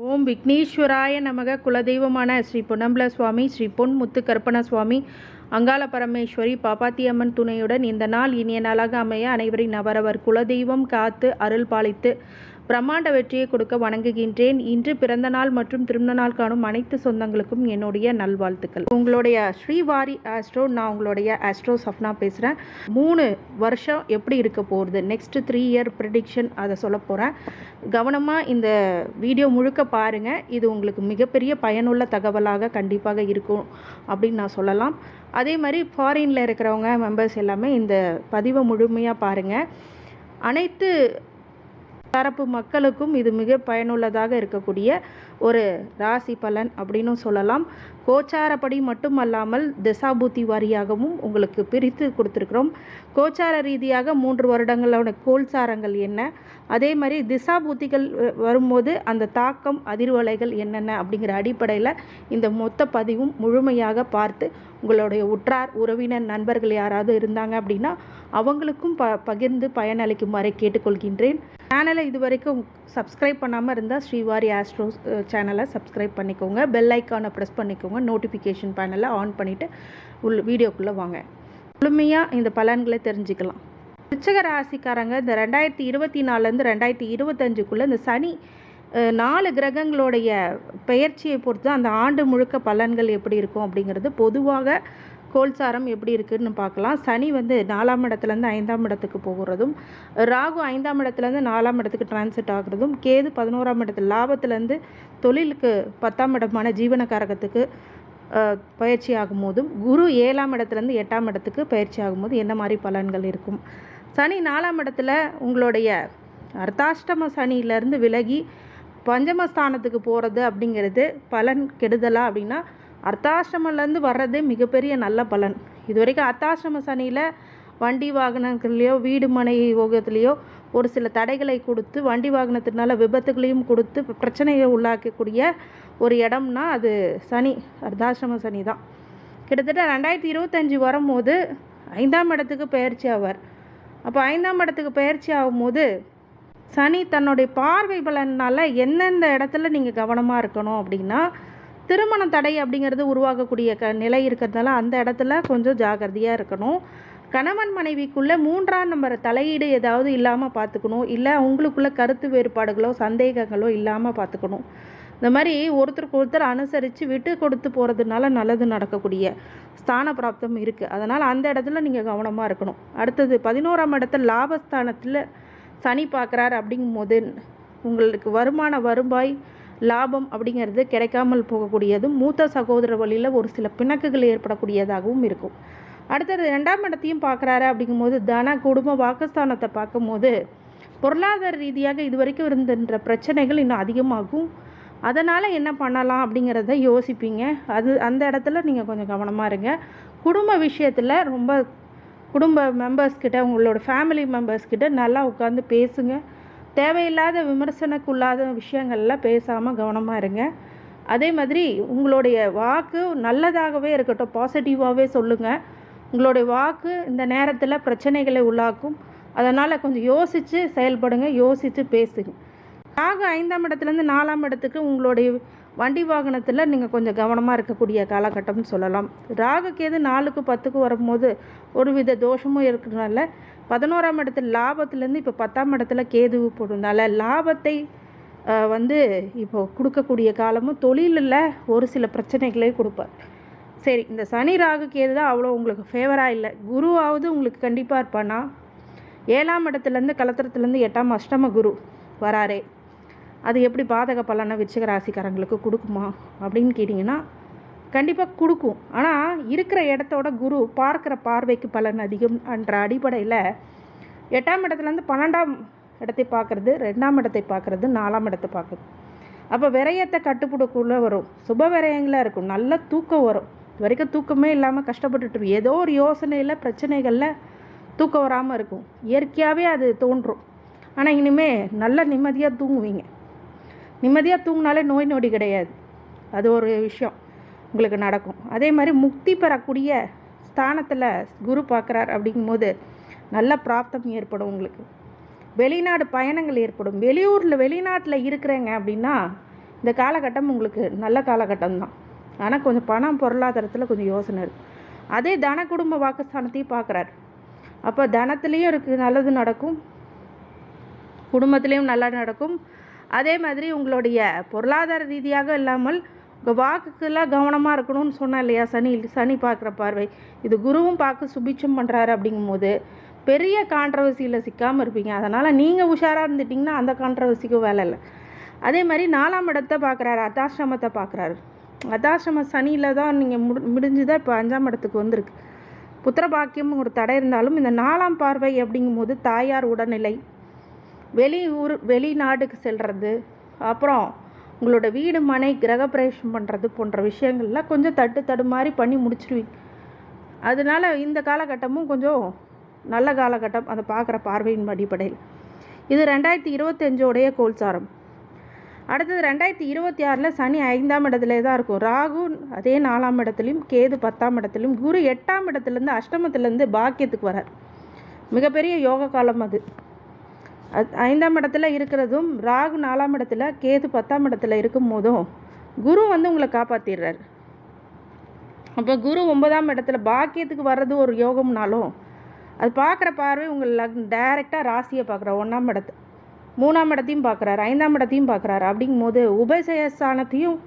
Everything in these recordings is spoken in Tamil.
ஓம் விக்னேஸ்வராய நமக. குலதெய்வமான ஸ்ரீ பொன்னம்பல சுவாமி, ஸ்ரீ பொன் முத்து கருப்பண சுவாமி, அங்காள பரமேஸ்வரி, பாப்பாத்தியம்மன் துணையுடன் இந்த நாள் இனிய நாளாக அமைய அனைவரின் அவரவர் குலதெய்வம் காத்து அருள் பாலித்து பிரம்மாண்ட வெற்றியை கொடுக்க வணங்குகின்றேன். இன்று பிறந்த நாள் மற்றும் திருமண நாள் காணும் அனைத்து சொந்தங்களுக்கும் என்னுடைய நல்வாழ்த்துக்கள். உங்களுடைய ஸ்ரீவாரி ஆஸ்ட்ரோ, நான் உங்களுடைய ஆஸ்ட்ரோ சஃப்னா பேசுகிறேன். 3 வருஷம் எப்படி இருக்க போகிறது, நெக்ஸ்ட் 3 இயர் ப்ரெடிக்ஷன் அதை சொல்ல போகிறேன். கவனமாக இந்த வீடியோ முழுக்க பாருங்கள். இது உங்களுக்கு மிகப்பெரிய பயனுள்ள தகவலாக கண்டிப்பாக இருக்கும் அப்படின்னு நான் சொல்லலாம். அதே மாதிரி ஃபாரினில் இருக்கிறவங்க மெம்பர்ஸ் எல்லாமே இந்த பதிவை முழுமையாக பாருங்கள். அனைத்து தரப்பு மக்களுக்கும் இது மிக பயனுள்ளதாக இருக்கக்கூடிய ஒரு ராசி பலன் அப்படின்னு சொல்லலாம். கோச்சாரப்படி மட்டுமல்லாமல் திசாபுத்தி வாரியாகவும் உங்களுக்கு பிரித்து கொடுத்துருக்குறோம். கோச்சார ரீதியாக 3 வருடங்களோட கோல்சாரங்கள் என்ன, அதே மாதிரி திசாபுத்திகள் வரும்போது அந்த தாக்கம் அதிர்வலைகள் என்னென்ன அப்படிங்கிற அடிப்படையில் இந்த மொத்த பதிவும் முழுமையாக பார்த்து உங்களுடைய உற்றார் உறவினர் நண்பர்கள் யாராவது இருந்தாங்க அப்படின்னா அவங்களுக்கும் பகிர்ந்து பயனளிக்குமாறு கேட்டுக்கொள்கின்றேன். சேனலை இது வரைக்கும் சப்ஸ்கிரைப் பண்ணாமல் இருந்தால் ஸ்ரீவாரி ஆஸ்ட்ரோ சேனலை சப்ஸ்கிரைப் பண்ணிக்கோங்க. பெல் ஐக்கானை ப்ரெஸ் பண்ணிக்கோங்க. நோட்டிஃபிகேஷன் பேனலை ஆன் பண்ணிவிட்டு வீடியோக்குள்ளே வாங்க. முழுமையாக இந்த பலன்களை தெரிஞ்சுக்கலாம். விருச்சிக ராசிக்காரங்க இந்த 2024 2025 இந்த சனி 4 கிரகங்களுடைய பெயர்ச்சியை பொறுத்து அந்த ஆண்டு முழுக்க பலன்கள் எப்படி இருக்கும் அப்படிங்கிறது பொதுவாக கோல்சாரம் எப்படி இருக்குதுன்னு பார்க்கலாம். சனி 4ஆம் இடத்துலேருந்து 5ஆம் இடத்துக்கு போகிறதும், ராகு 5ஆம் இடத்துலேருந்து 4ஆம் இடத்துக்கு டிரான்சிட் ஆகுறதும், கேது 11ஆம் இடத்துல லாபத்துலேருந்து தொழிலுக்கு 10ஆம் இடமான ஜீவனக்காரகத்துக்கு பயிற்சி ஆகும்போதும், குரு 7ஆம் இடத்துலேருந்து 8ஆம் இடத்துக்கு பயிற்சி ஆகும்போது என்ன மாதிரி பலன்கள் இருக்கும். சனி 4ஆம் இடத்துல உங்களுடைய அர்த்தாஷ்டம சனியிலேருந்து விலகி பஞ்சமஸ்தானத்துக்கு போகிறது அப்படிங்கிறது பலன் கெடுதலா அப்படின்னா, அர்த்தாஷ்டமிலேருந்து வர்றதே மிகப்பெரிய நல்ல பலன். இது வரைக்கும் அர்த்தாஷ்டம சனியில் வண்டி வாகனங்கள்லையோ வீடு மனை யோகத்துலேயோ ஒரு சில தடைகளை கொடுத்து வண்டி வாகனத்தினால விபத்துகளையும் கொடுத்து பிரச்சனையை உள்ளாக்கக்கூடிய ஒரு இடம்னா அது சனி, அர்த்தாஷ்டம சனி தான். கிட்டத்தட்ட 2025 வரும்போது 5ஆம் இடத்துக்கு பயிற்சி ஆவார். அப்போ 5ஆம் இடத்துக்கு பயிற்சி ஆகும்போது சனி தன்னுடைய பார்வை பலனால் எந்தெந்த இடத்துல நீங்கள் கவனமாக இருக்கணும் அப்படின்னா, திருமண தடை அப்படிங்கிறது உருவாகக்கூடிய நிலை இருக்கிறதுனால அந்த இடத்துல கொஞ்சம் ஜாகிரதையாக இருக்கணும். கணவன் மனைவிக்குள்ளே 3ஆம் நம்பர் தலையீடு ஏதாவது இல்லாமல் பார்த்துக்கணும். இல்லை உங்களுக்குள்ள கருத்து வேறுபாடுகளோ சந்தேகங்களோ இல்லாமல் பார்த்துக்கணும். இந்த மாதிரி ஒருத்தருக்கு ஒருத்தர் அனுசரித்து விட்டு கொடுத்து போகிறதுனால நல்லது நடக்கக்கூடிய ஸ்தான பிராப்தம் இருக்குது. அதனால் அந்த இடத்துல நீங்கள் கவனமாக இருக்கணும். அடுத்தது 11ஆம் இடத்துல லாபஸ்தானத்தில் சனி பார்க்குறாரு அப்படிங்கும்போது உங்களுக்கு வருவாய் லாபம் அப்படிங்கிறது கிடைக்காமல் போகக்கூடியதும், மூத்த சகோதர வழியில் ஒரு சில பிணக்குகள் ஏற்படக்கூடியதாகவும் இருக்கும். அடுத்தது 2ஆம் இடத்தையும் பார்க்குறாரு அப்படிங்கும்போது தன குடும்ப வாக்குஸ்தானத்தை பார்க்கும்போது பொருளாதார ரீதியாக இது வரைக்கும் இருந்த பிரச்சனைகள் இன்னும் அதிகமாகும். அதனால் என்ன பண்ணலாம் அப்படிங்கிறத யோசிப்பீங்க. அந்த இடத்துல நீங்கள் கொஞ்சம் கவனமாக இருங்க. குடும்ப விஷயத்தில் ரொம்ப குடும்ப மெம்பர்ஸ்கிட்ட, உங்களோட ஃபேமிலி மெம்பர்ஸ்கிட்ட நல்லா உட்காந்து பேசுங்க. தேவையில்லாத விமர்சனக்குள்ளாத விஷயங்கள்லாம் பேசாமல் கவனமாக இருங்க. அதே மாதிரி உங்களுடைய வாக்கு நல்லதாகவே இருக்கட்டும், பாசிட்டிவாகவே சொல்லுங்கள். உங்களுடைய வாக்கு இந்த நேரத்தில் பிரச்சனைகளை உள்ளாக்கும். அதனால் கொஞ்சம் யோசித்து செயல்படுங்க, யோசித்து பேசுங்க. ராகு 5ஆம் இடத்துலேருந்து 4ஆம் இடத்துக்கு உங்களுடைய வண்டி வாகனத்தில் நீங்கள் கொஞ்சம் கவனமாக இருக்கக்கூடிய காலகட்டம்னு சொல்லலாம். ராகு கேது 4க்கு 10க்கு வரும்போது ஒரு வித தோஷமும் இருக்கிறதுனால 11ஆம் இடத்துல லாபத்துலேருந்து இப்போ 10ஆம் இடத்துல கேது போடுறதுனால லாபத்தை இப்போ கொடுக்கக்கூடிய காலமும் தொழிலில் ஒரு சில பிரச்சனைகளே கொடுப்பார். சரி, இந்த சனி ராகு கேது தான் அவ்வளோ உங்களுக்கு ஃபேவராக இல்லை. குருவாவது உங்களுக்கு கண்டிப்பாக இருப்பானா. 7ஆம் இடத்துலேருந்து கலத்திரத்துலேருந்து 8ஆம் அஷ்டம குரு வராரே, அது எப்படி பாதக பலனை விருச்சிக ராசிக்காரங்களுக்கு கொடுக்குமா அப்படின்னு கேட்டிங்கன்னா கண்டிப்பாக கொடுக்கும். ஆனால் இருக்கிற இடத்தோட குரு பார்க்குற பார்வைக்கு பலன் அதிகம் என்ற அடிப்படையில் 8ஆம் இடத்துலேருந்து 12ஆம் இடத்தை பார்க்குறது, 2ஆம் இடத்தை பார்க்குறது, 4ஆம் இடத்தை பார்க்குறது. அப்போ விரயத்தை கட்டுப்படுக்குள்ளே வரும். சுப விரயங்களாக இருக்கும். நல்ல தூக்கம் வரும். இது வரைக்கும் தூக்கமே இல்லாமல் கஷ்டப்பட்டுட்டு ஏதோ ஒரு யோசனையில் பிரச்சனைகளில் தூக்கம் வராமல் இருக்கும். இயற்கையாகவே அது தோன்றும். ஆனால் இனிமேல் நல்ல நிம்மதியாக தூங்குவீங்க. நிம்மதியாக தூங்கினாலே நோய் நொடி கிடையாது. அது ஒரு விஷயம் உங்களுக்கு நடக்கும். அதே மாதிரி முக்தி பெறக்கூடிய ஸ்தானத்தில் குரு பார்க்குறார் அப்படிங்கும்போது நல்ல பிராப்தம் ஏற்படும். உங்களுக்கு வெளிநாடு பயணங்கள் ஏற்படும். வெளிநாட்டில் இருக்கிறேங்க அப்படின்னா இந்த காலகட்டம் உங்களுக்கு நல்ல காலகட்டம் தான். ஆனால் கொஞ்சம் பணம் பொருளாதாரத்தில் கொஞ்சம் யோசனை இருக்குது. அதே தன குடும்ப வாக்குஸ்தானத்தையும் பார்க்குறாரு. அப்போ தனத்துலேயும் இருக்குது, நல்லது நடக்கும், குடும்பத்துலேயும் நல்லா நடக்கும். அதே மாதிரி உங்களுடைய பொருளாதார ரீதியாக இல்லாமல் உங்கள் வாக்குக்கெல்லாம் கவனமாக இருக்கணும்னு சொன்னேன் இல்லையா? சனி பார்க்குற பார்வை இது குருவும் பார்க்க சுபிட்சம் பண்ணுறாரு. அப்படிங்கும்போது பெரிய கான்ட்ரவர்சியில் சிக்காமல் இருப்பீங்க. அதனால் நீங்கள் உஷாராக இருந்துட்டிங்கன்னா அந்த கான்ட்ரவர்சிக்கும் வேலை இல்லை. அதே மாதிரி 4ஆம் இடத்தை பார்க்குறாரு, அர்த்தாசிரமத்தை பார்க்குறாரு. அர்த்தாசிரம சனியில் தான் நீங்கள் முடிஞ்சுதான் இப்போ 5ஆம் இடத்துக்கு வந்திருக்கு. புத்திர பாக்கியம் ஒரு தடை இருந்தாலும் இந்த 4ஆம் பார்வை அப்படிங்கும்போது தாயார் உடல்நிலை, வெளிநாடுக்கு செல்வது, அப்புறம் உங்களோட வீடு மனை கிரகப்பிரவேசம் பண்ணுறது போன்ற விஷயங்கள்லாம் கொஞ்சம் தடுமாறி பண்ணி முடிச்சிருவீங்க. அதனால் இந்த காலகட்டமும் கொஞ்சம் நல்ல காலகட்டம் அதை பார்க்குற பார்வையின் அடிப்படையில். இது 2025 கோல்சாரம். அடுத்தது 2026 சனி 5ஆம் இடத்துல தான் இருக்கும். ராகு அதே 4ஆம் இடத்துலையும், கேது 10ஆம் இடத்துலையும், குரு 8ஆம் இடத்துலேருந்து அஷ்டமத்துலேருந்து பாக்கியத்துக்கு வரார். மிகப்பெரிய யோக காலம் அது. 5ஆம் இடத்துல இருக்கிறதும், ராகு 4ஆம் இடத்துல, கேது 10ஆம் இடத்துல இருக்கும் போதும் குரு உங்களை காப்பாற்றிடுறார். அப்போ குரு 9ஆம் இடத்துல பாக்கியத்துக்கு வர்றது ஒரு யோகம்னாலும் அது பார்க்குற பார்வை உங்கள் டைரெக்டாக ராசியை பார்க்குற 1ஆம் இடத்தை, 3ஆம் இடத்தையும் பார்க்குறாரு, 5ஆம் இடத்தையும் பார்க்குறாரு. அப்படிங்கும்போது உபஜயஸ்தானத்தையும்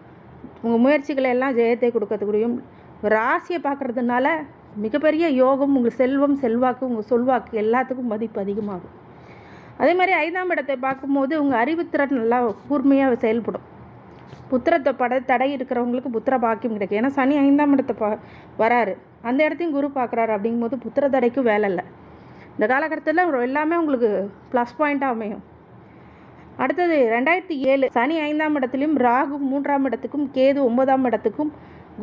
உங்கள் முயற்சிகளை எல்லாம் ஜெயத்தை கொடுக்கறதுக்கூடியும் ராசியை பார்க்குறதுனால மிகப்பெரிய யோகம். உங்கள் செல்வம், செல்வாக்கு, உங்கள் சொல்வாக்கு எல்லாத்துக்கும் மதிப்பு அதிகமாகும். அதே மாதிரி 5ஆம் இடத்தை பார்க்கும்போது உங்கள் அறிவுத்திறன் நல்லா கூர்மையாக செயல்படும். புத்திரத்தை தடை இருக்கிறவங்களுக்கு புத்திர பாக்கியம் கிடைக்கும். ஏன்னா சனி 5ஆம் இடத்தை வராரு, அந்த இடத்தையும் குரு பார்க்குறாரு. அப்படிங்கும்போது புத்திர தடைக்கும் வேலை இல்லை. இந்த காலகட்டத்தில் எல்லாமே உங்களுக்கு ப்ளஸ் பாயிண்ட்டாக அமையும். அடுத்தது 2007 சனி 5ஆம் இடத்துலையும், ராகு 3ஆம் இடத்துக்கும், கேது 9ஆம் இடத்துக்கும்,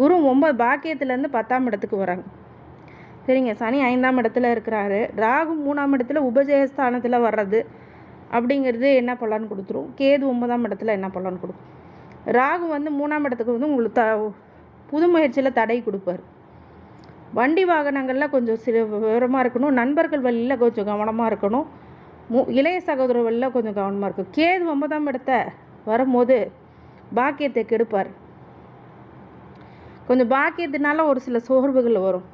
குரு 9 பாக்கியத்துலேருந்து 10ஆம் இடத்துக்கு வராங்க. சரிங்க, சனி 5ஆம் இடத்துல இருக்கிறாரு, ராகு 3ஆம் இடத்துல உபஜயஸ்தானத்தில் வர்றது அப்படிங்கிறது என்ன பலன் கொடுத்துரும்? கேது 9ஆம் இடத்துல என்ன பலன் கொடுக்கும்? ராகு 3ஆம் இடத்துக்கு உங்களுக்கு புது முயற்சியில் தடை கொடுப்பார். வண்டி வாகனங்களில் கொஞ்சம் விவரமாக இருக்கணும். நண்பர்கள் வழியில் கொஞ்சம் கவனமாக இருக்கணும். இளைய சகோதர வழியில் கொஞ்சம் கவனமாக இருக்கும். கேது 9ஆம் இடத்தை வரும்போது பாக்கியத்தை கெடுப்பார். கொஞ்சம் பாக்கியத்தினால ஒரு சில சோர்வுகள் வரும்.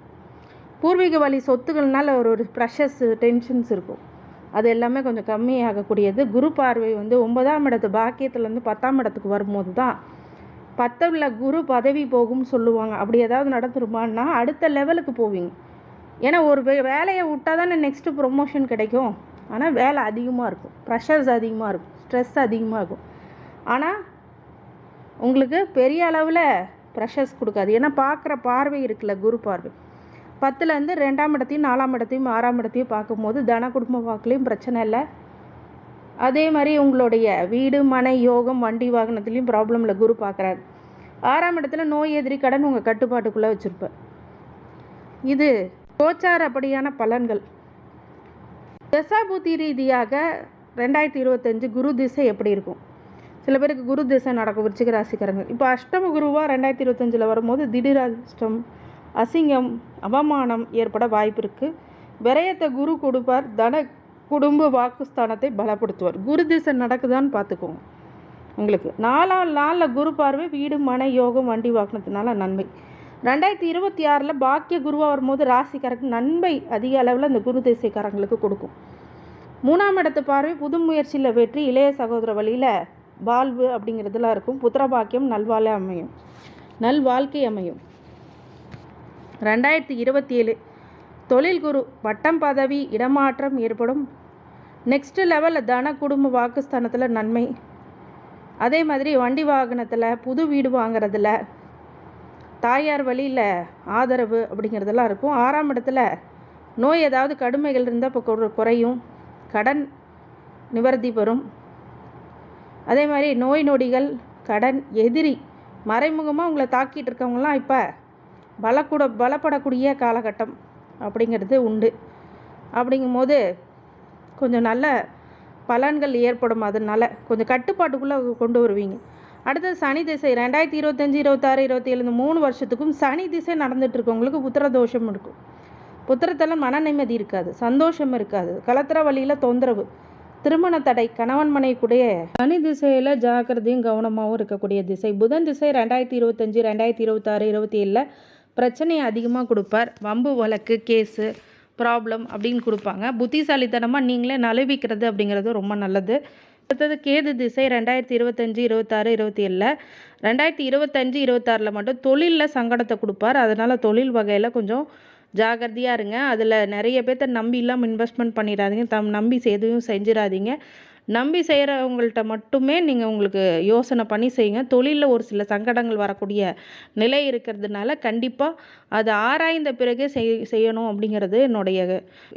பூர்வீக வழி சொத்துக்கள்னால ஒரு ப்ரெஷர்ஸ், டென்ஷன்ஸ் இருக்கும். அது எல்லாமே கொஞ்சம் கம்மியாகக்கூடியது. குரு பார்வை 9ஆம் இடத்து பாக்கியத்துலேருந்து 10ஆம் இடத்துக்கு வரும்போது தான் 10ல் குரு பதவி போகும்னு சொல்லுவாங்க. அப்படி ஏதாவது நடந்துருமான்னா அடுத்த லெவலுக்கு போவீங்க. ஏன்னா ஒரு வேலையை விட்டால் தானே நெக்ஸ்ட்டு ப்ரொமோஷன் கிடைக்கும். ஆனால் வேலை அதிகமாக இருக்கும், ப்ரெஷர்ஸ் அதிகமாக இருக்கும், ஸ்ட்ரெஸ் அதிகமாக இருக்கும். ஆனால் உங்களுக்கு பெரிய அளவில் ப்ரெஷர்ஸ் கொடுக்காது. ஏன்னா பார்க்குற பார்வை இருக்குல்ல, குரு பார்வை 10லேருந்து 2ஆம் இடத்தையும், 4ஆம் இடத்தையும், 6ஆம் இடத்தையும் பார்க்கும்போது தன குடும்ப வாக்குலையும் பிரச்சனை இல்லை. அதே மாதிரி உங்களுடைய வீடு மனை யோகம், வண்டி வாகனத்துலேயும் ப்ராப்ளம் இல்லை. குரு பார்க்குறாரு. 6ஆம் இடத்துல நோய் எதிரி கடன் உங்கள் கட்டுப்பாட்டுக்குள்ளே வச்சுருப்பேன். இது கோச்சார அப்படியான பலன்கள். தசாபுத்தி ரீதியாக 2025 குரு திசை எப்படி இருக்கும்? சில பேருக்கு குரு திசை நடக்கும், விருச்சிக ராசிக்காரங்க. இப்போ அஷ்டம குருவாக 2025 வரும்போது திடீர் அதிர்ஷ்டம், அசிங்கம், அவமானம் ஏற்பட வாய்ப்பு இருக்குது. விரயத்தை குரு கொடுப்பார். தன குடும்ப வாக்குஸ்தானத்தை பலப்படுத்துவார். குரு திசை நடக்குதான்னு பார்த்துக்கோங்க. உங்களுக்கு 4ஆம் நாளில் குரு பார்வை, வீடு மனை யோகம், வண்டி வாகனத்தினால நன்மை. 2026 பாக்கிய குருவாக வரும்போது ராசிக்காரருக்கு நன்மை அதிக அளவில் அந்த குரு திசைக்காரங்களுக்கு கொடுக்கும். 3ஆம் இடத்து பார்வை, புது முயற்சியில் வெற்றி, இளைய சகோதர வழியில் வாழ்வு அப்படிங்கிறதுலாம் இருக்கும். புத்திர பாக்கியம், நல்வாழ்க்கை அமையும். 2027 தொழில் குரு, பட்டம் பதவி இடமாற்றம் ஏற்படும். நெக்ஸ்ட் லெவல் தன குடும்ப வாக்குஸ்தானத்தில் நன்மை. அதே மாதிரி வண்டி வாகனத்தில், புது வீடு வாங்குறதுல, தாயார் வழியில் ஆதரவு அப்படிங்கிறதெல்லாம் இருக்கும். 6ஆம் இடத்துல நோய் ஏதாவது கடுமைகள் இருந்தால் இப்போ குறையும். கடன் நிவர்த்தி பெறும். அதே மாதிரி நோய் நொடிகள், கடன், எதிரி மறைமுகமாக உங்களை தாக்கிட்டு இருக்கவங்களாம் இப்போ பலப்படக்கூடிய காலகட்டம் அப்படிங்கிறது உண்டு. அப்படிங்கும்போது கொஞ்சம் நல்ல பலன்கள் ஏற்படும். அதனால் கொஞ்சம் கட்டுப்பாட்டுக்குள்ளே கொண்டு வருவீங்க. அடுத்தது சனி திசை 2025, 26, 27 இந்த 3 வருஷத்துக்கும் சனி திசை நடந்துட்டு இருக்கவங்களுக்கு புத்திர தோஷம் இருக்கும். புத்திரத்தில் மன நிம்மதி இருக்காது, சந்தோஷம் இருக்காது, கலத்திர வழியில் தொந்தரவு, திருமண தடை, கணவன் மனைவிக்குடைய சனி திசையில் ஜாக்கிரதையும் கவனமாகவும் இருக்கக்கூடிய திசை. புதன் திசை 2025, 2026, 27 பிரச்சனையை அதிகமாக கொடுப்பார். வம்பு, வழக்கு, கேஸு, ப்ராப்ளம் அப்படின்னு கொடுப்பாங்க. புத்திசாலித்தனமாக நீங்களே நழுவிக்கிறது அப்படிங்கிறது ரொம்ப நல்லது. அடுத்தது கேது திசை 2025, 26, 27 2025, 26 மட்டும் தொழிலில் சங்கடத்தை கொடுப்பார். அதனால் தொழில் வகையில் கொஞ்சம் ஜாகிரதையாக இருங்க. அதில் நிறைய பேர்த்த நம்பி இல்லாமல் இன்வெஸ்ட்மெண்ட் பண்ணிடாதீங்க. நம்பி எதுவும் செஞ்சிடாதீங்க. நம்பி செய்கிறவங்கள்ட்ட மட்டுமே நீங்கள் உங்களுக்கு யோசனை பண்ணி செய்யுங்க. தொழிலில் ஒரு சில சங்கடங்கள் வரக்கூடிய நிலை இருக்கிறதுனால கண்டிப்பாக அதை ஆராய்ந்த பிறகு செய்யணும் அப்படிங்கிறது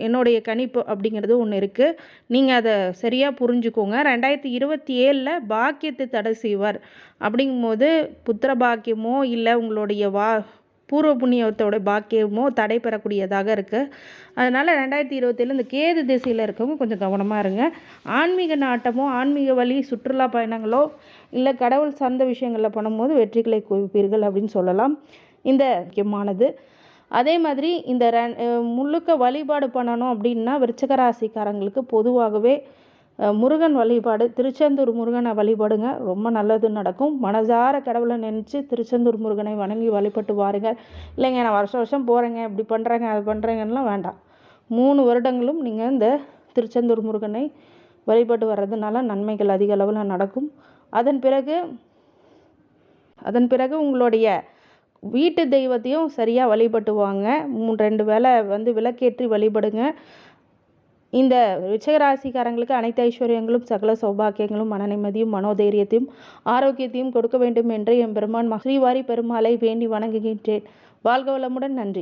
என்னுடைய கணிப்பு அப்படிங்கிறது ஒன்று இருக்குது. நீங்கள் அதை சரியாக புரிஞ்சுக்கோங்க. 2027 பாக்கியத்தை தடை செய்வார். அப்படிங்கும்போது புத்திர பாக்கியமோ இல்லை உங்களுடைய பூர்வ புண்ணியத்தோட பாக்கியமோ தடை பெறக்கூடியதாக இருக்குது. அதனால் 2027 இந்த கேது திசையில் இருக்கவங்க கொஞ்சம் கவனமாக இருங்க. ஆன்மீக நாட்டமோ ஆன்மீக வழி சுற்றுலா பயணங்களோ இல்லை கடவுள் சார்ந்த விஷயங்களில் பண்ணும்போது வெற்றிகளை குவிப்பீர்கள் அப்படின்னு சொல்லலாம். இந்த முக்கியமானது. அதே மாதிரி இந்த முழுக்க வழிபாடு பண்ணணும் அப்படின்னா விருச்சிக ராசிக்காரங்களுக்கு பொதுவாகவே முருகன் வழிபாடு, திருச்செந்தூர் முருகனை வழிபாடுங்க. ரொம்ப நல்லது நடக்கும். மனதார கடவுளை நினச்சி திருச்செந்தூர் முருகனை வணங்கி வழிபட்டு வாருங்க. இல்லைங்க நான் வருஷம் போகிறேங்க, இப்படி பண்ணுறேங்க அது பண்ணுறேங்கலாம் வேண்டாம். 3 வருடங்களும் நீங்கள் இந்த திருச்செந்தூர் முருகனை வழிபட்டு வர்றதுனால நன்மைகள் அதிக அளவில் நடக்கும். அதன் பிறகு உங்களுடைய வீட்டு தெய்வத்தையும் சரியாக வழிபட்டு வாங்க. 2 வேளை விளக்கேற்றி வழிபடுங்க. இந்த ரிஷபராசிக்காரங்களுக்கு அனைத்து ஐஸ்வர்யங்களும் சகல சௌபாக்கியங்களும் மன நிம்மதியும் மனோதைரியத்தையும் ஆரோக்கியத்தையும் கொடுக்க வேண்டும் என்று எம்பெருமான் ஸ்ரீவாரி பெருமாளை வேண்டி வணங்குகின்றேன். வாழ்க வளமுடன். நன்றி.